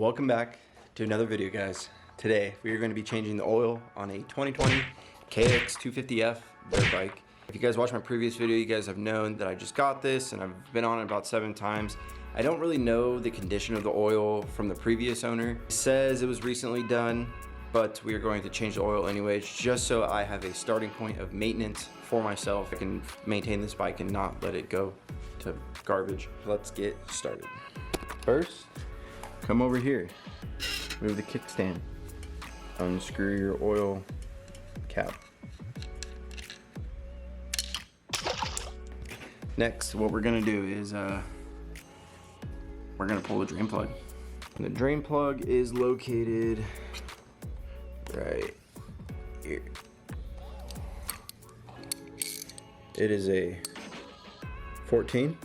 Welcome back to another video, guys. Today we are going to be changing the oil on a 2020 Kx250f dirt bike. If you guys watched my previous video, you guys have known that I just got this and I've been on it about 7 times. I don't really know the condition of the oil from the previous owner. It says it was recently done, but we are going to change the oil anyways, just so I have a starting point of maintenance for myself. I can maintain this bike and not let it go to garbage. Let's get started. First, come over here, move the kickstand, unscrew your oil cap. Next, what we're gonna do is we're gonna pull the drain plug. And the drain plug is located right here. It is a 14.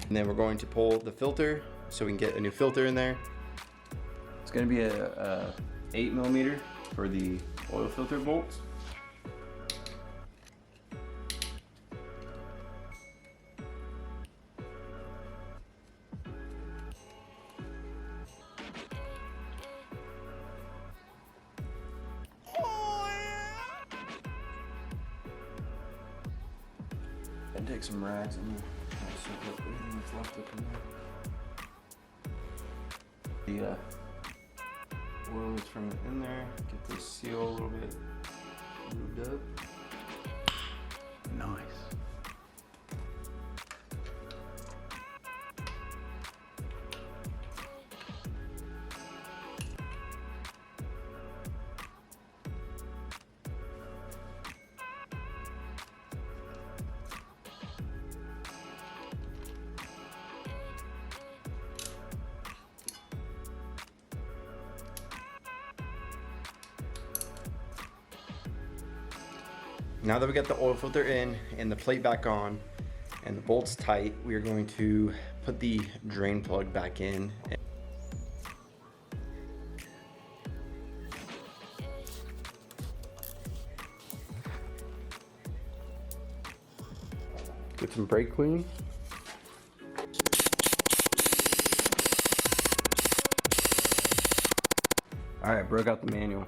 And then we're going to pull the filter so we can get a new filter in there. It's going to be a 8mm for the oil filter bolts. And take some rags and soak up anything that's left up in there. The oil is from in there. Get this seal a little bit lubed up. Nice. Now that we got the oil filter in and the plate back on and the bolts tight, we are going to put the drain plug back in. Get some brake clean. All right, broke out the manual.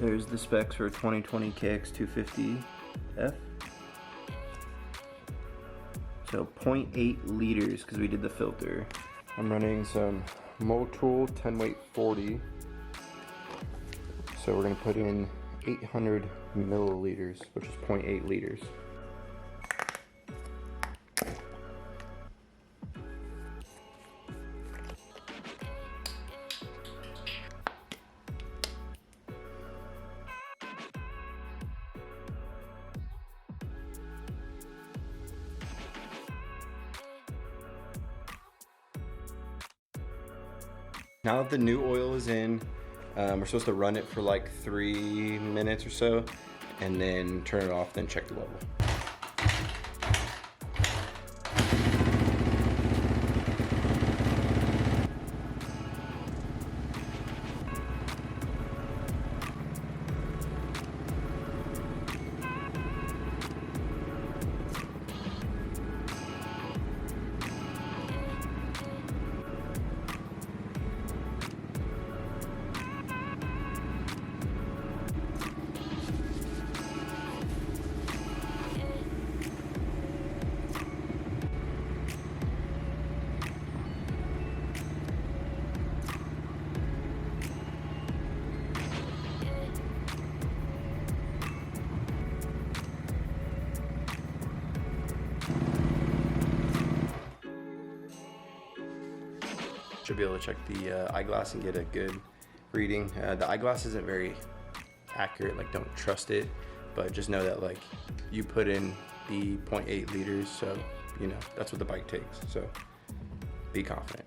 There's the specs for a 2020 Kx250f. So 0.8 liters because we did the filter. I'm running some Motul 10 weight 40. So we're gonna put in 800 milliliters, which is 0.8 liters. Now that the new oil is in, we're supposed to run it for like 3 minutes or so, and then turn it off, then check the level. Should be able to check the eyeglass and get a good reading. The eyeglass isn't very accurate, like don't trust it, but just know that like you put in the 0.8 liters, so you know that's what the bike takes, so be confident.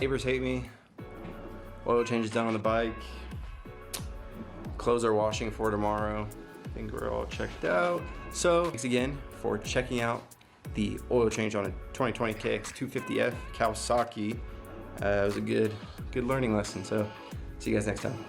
Neighbors hate me. Oil change is done on the bike. Clothes are washing for tomorrow. I think we're all checked out. So thanks again for checking out the oil change on a 2020 Kx250f Kawasaki. It was a good learning lesson. So see you guys next time.